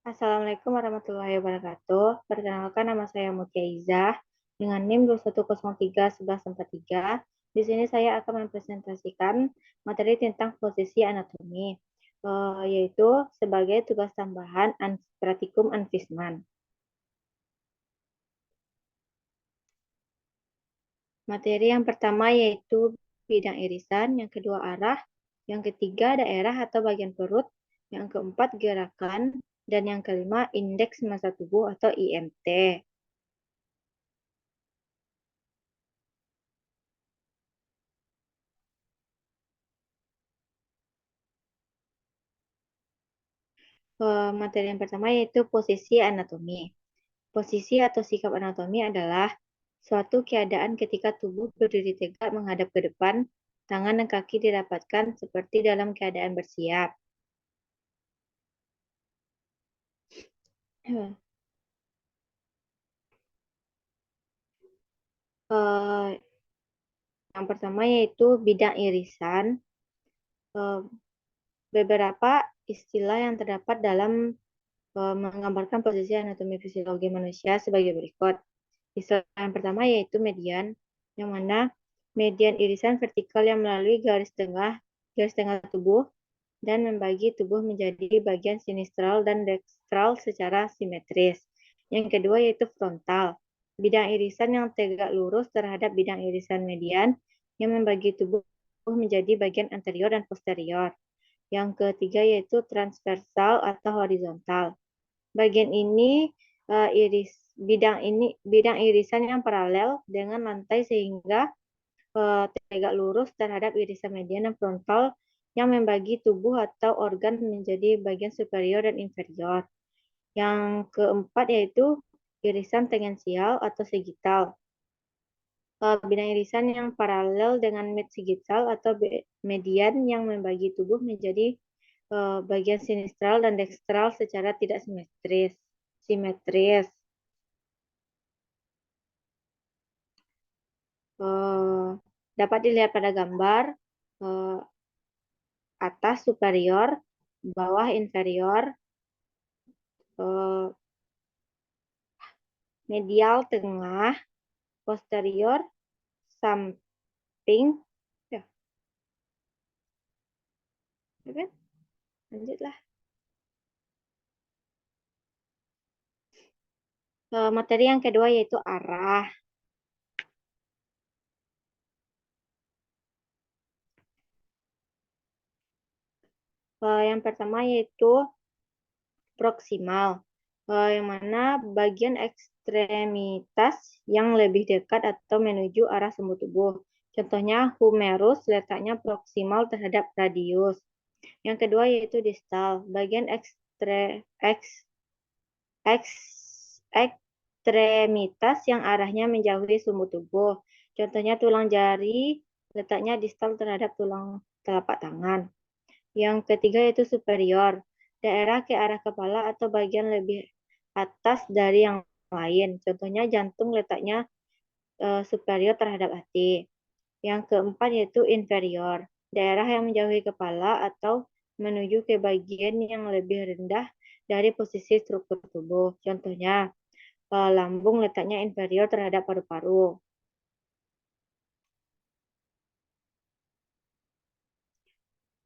Assalamualaikum warahmatullahi wabarakatuh. Perkenalkan nama saya Mutia Izzah dengan NIM 21031143. Di sini saya akan mempresentasikan materi tentang posisi anatomi, yaitu sebagai tugas tambahan Praktikum Anvisman. Materi yang pertama yaitu bidang irisan, yang kedua arah, yang ketiga daerah atau bagian perut, yang keempat gerakan, dan yang kelima indeks massa tubuh atau IMT. Materi yang pertama yaitu posisi anatomi. Posisi atau sikap anatomi adalah suatu keadaan ketika tubuh berdiri tegak menghadap ke depan, tangan dan kaki didapatkan seperti dalam keadaan bersiap. Eh, yang pertama yaitu bidang irisan. Eh, Beberapa istilah yang terdapat dalam menggambarkan posisi anatomi fisiologi manusia sebagai berikut. Istilah yang pertama yaitu median, yang mana median irisan vertikal yang melalui garis tengah tubuh dan membagi tubuh menjadi bagian sinistral dan dekstral secara simetris. Yang kedua yaitu frontal, bidang irisan yang tegak lurus terhadap bidang irisan median yang membagi tubuh menjadi bagian anterior dan posterior. Yang ketiga yaitu transversal atau horizontal. Bagian ini bidang irisan yang paralel dengan lantai sehingga tegak lurus terhadap irisan median dan frontal yang membagi tubuh atau organ menjadi bagian superior dan inferior. Yang keempat yaitu irisan tangensial atau sagital. Bidang irisan yang paralel dengan mid-sagital atau median yang membagi tubuh menjadi bagian sinistral dan dekstral secara tidak simetris. Simetris. Eh, Dapat dilihat pada gambar eh, atas superior, bawah inferior, eh, medial tengah, posterior samping. Ya, ya kan? Lanjutlah. Materi yang kedua yaitu arah. Yang pertama yaitu proksimal, yang mana bagian ekstremitas yang lebih dekat atau menuju arah sumbu tubuh. Contohnya humerus letaknya proksimal terhadap radius. Yang kedua yaitu distal, bagian ekstremitas yang arahnya menjauhi sumbu tubuh. Contohnya tulang jari letaknya distal terhadap tulang telapak tangan. Yang ketiga yaitu superior, daerah ke arah kepala atau bagian lebih atas dari yang lain. Contohnya jantung letaknya superior terhadap hati. Yang keempat yaitu inferior, daerah yang menjauhi kepala atau menuju ke bagian yang lebih rendah dari posisi struktur tubuh. Contohnya lambung letaknya inferior terhadap paru-paru.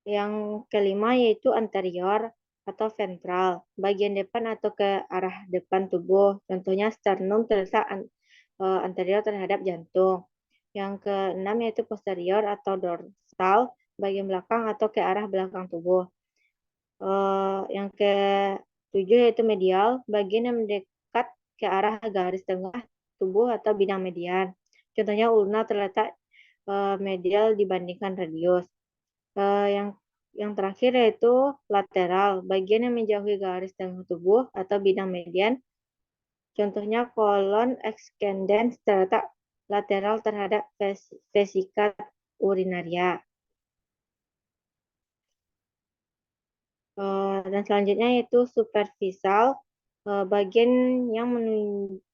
Yang kelima yaitu anterior atau ventral, bagian depan atau ke arah depan tubuh. Contohnya sternum terletak anterior terhadap jantung. Yang keenam yaitu posterior atau dorsal, bagian belakang atau ke arah belakang tubuh. Yang ketujuh yaitu medial, bagian yang mendekat ke arah garis tengah tubuh atau bidang median. Contohnya ulna terletak medial dibandingkan radius. Yang terakhir yaitu lateral, bagian yang menjauhi garis tengah tubuh atau bidang median. Contohnya kolon excandens terletak lateral terhadap vesikat urinaria. Dan selanjutnya yaitu superficial, bagian yang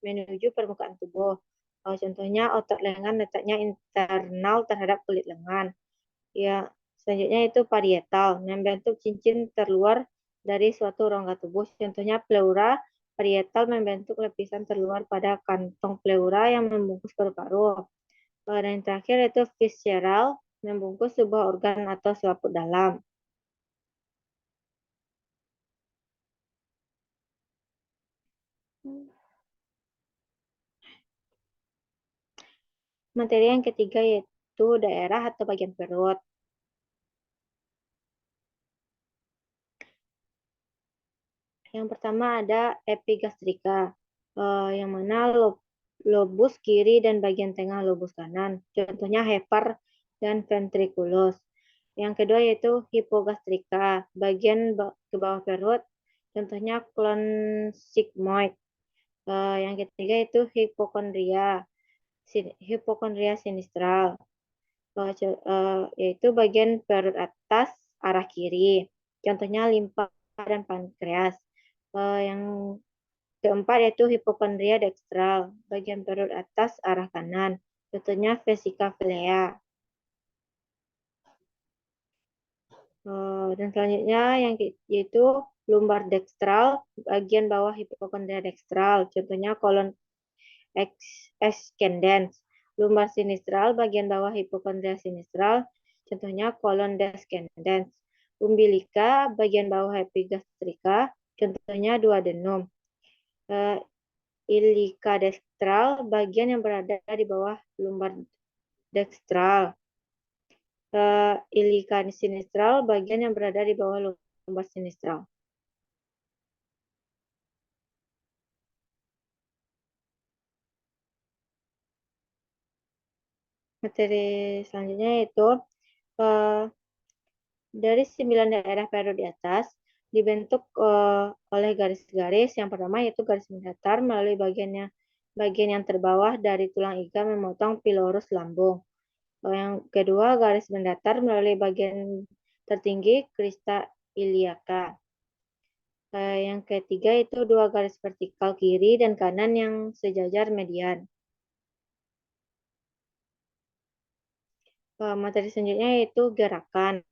menuju permukaan tubuh. Contohnya otot lengan letaknya internal terhadap kulit lengan. Ya, selanjutnya itu parietal, membentuk cincin terluar dari suatu rongga tubuh. Contohnya pleura parietal membentuk lapisan terluar pada kantong pleura yang membungkus paru-paru. Dan yang terakhir itu visceral, membungkus sebuah organ atau selaput dalam. Materi yang ketiga yaitu daerah atau bagian perut. Yang pertama ada epigastrika, yang mana lobus kiri dan bagian tengah lobus kanan. Contohnya hepar dan ventriculus. Yang kedua yaitu hipogastrika, bagian ke bawah perut. Contohnya colon sigmoid. Yang ketiga itu hipokondria, hipokondria sinistral, yaitu bagian perut atas arah kiri. Contohnya limpa dan pankreas. Yang keempat yaitu hipokondria dekstral, bagian perut atas arah kanan. Contohnya vesica vilea. Dan selanjutnya yaitu lumbar dekstral, bagian bawah hipokondria dekstral. Contohnya kolon excandens. Lumbar sinistral, bagian bawah hipokondria sinistral. Contohnya kolon descendens. Umbilika, bagian bawah epigastrika. Contohnya duodenum. Ilika dekstral, bagian yang berada di bawah lumbar dekstral. Ilika sinistral, bagian yang berada di bawah lumbar sinistral. Materi selanjutnya yaitu dari 9 daerah perut di atas dibentuk oleh garis-garis. Yang pertama yaitu garis mendatar melalui bagian yang terbawah dari tulang iga memotong pilorus lambung. Yang kedua garis mendatar melalui bagian tertinggi crista iliaca. Yang ketiga itu dua garis vertikal kiri dan kanan yang sejajar median. Materi selanjutnya yaitu gerakan.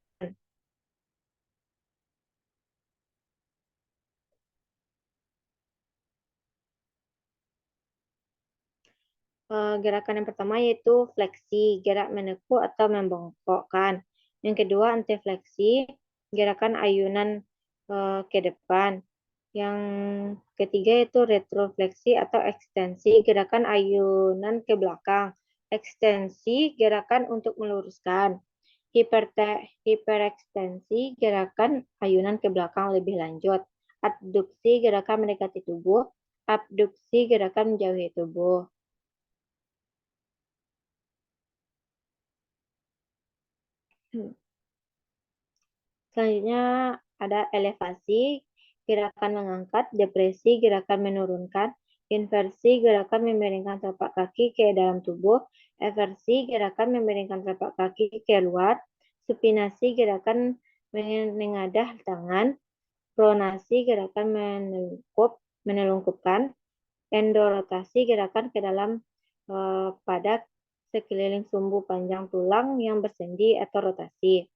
Gerakan yang pertama yaitu fleksi, gerak menekuk atau membongkokkan. Yang kedua antifleksi, gerakan ayunan ke depan. Yang ketiga yaitu retrofleksi atau ekstensi, gerakan ayunan ke belakang. Ekstensi, gerakan untuk meluruskan. Hiperekstensi, gerakan ayunan ke belakang lebih lanjut. Abduksi, gerakan mendekati tubuh. Abduksi, gerakan menjauhi tubuh. Selanjutnya ada elevasi, gerakan mengangkat, depresi, gerakan menurunkan, inversi, gerakan memiringkan telapak kaki ke dalam tubuh, eversi, gerakan memiringkan telapak kaki ke luar, supinasi, gerakan menengadah tangan, pronasi, gerakan menelungkupkan, endorotasi, gerakan ke dalam pada sekeliling sumbu panjang tulang yang bersendi atau rotasi.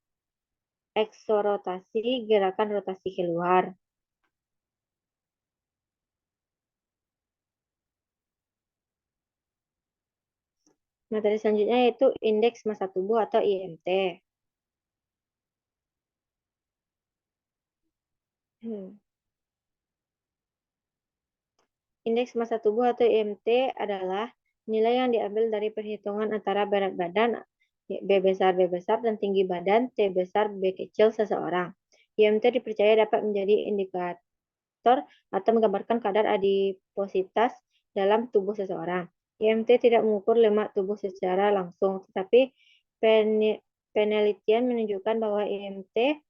Eksorotasi, gerakan rotasi keluar. Materi selanjutnya yaitu indeks massa tubuh atau IMT. Indeks massa tubuh atau IMT adalah nilai yang diambil dari perhitungan antara berat badan B besar dan tinggi badan T besar B kecil seseorang. IMT dipercaya dapat menjadi indikator atau menggambarkan kadar adipositas dalam tubuh seseorang. IMT tidak mengukur lemak tubuh secara langsung, tetapi penelitian menunjukkan bahwa IMT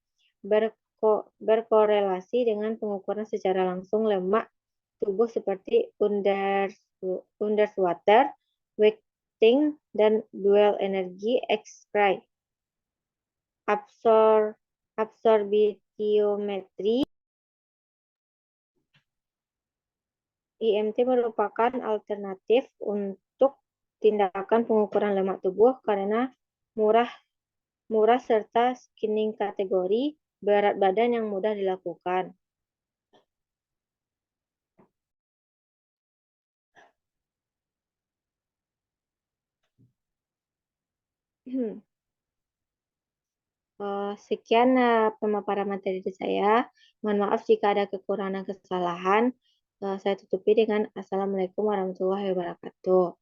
berkorelasi dengan pengukuran secara langsung lemak tubuh seperti Underswater, weighting, dan dual energy X-ray. Absorbitiometri IMT merupakan alternatif untuk tindakan pengukuran lemak tubuh karena murah serta screening kategori berat badan yang mudah dilakukan. Sekian, pemaparan materi dari saya. Mohon maaf jika ada kekurangan dan kesalahan. Saya tutupi dengan Assalamualaikum warahmatullahi wabarakatuh.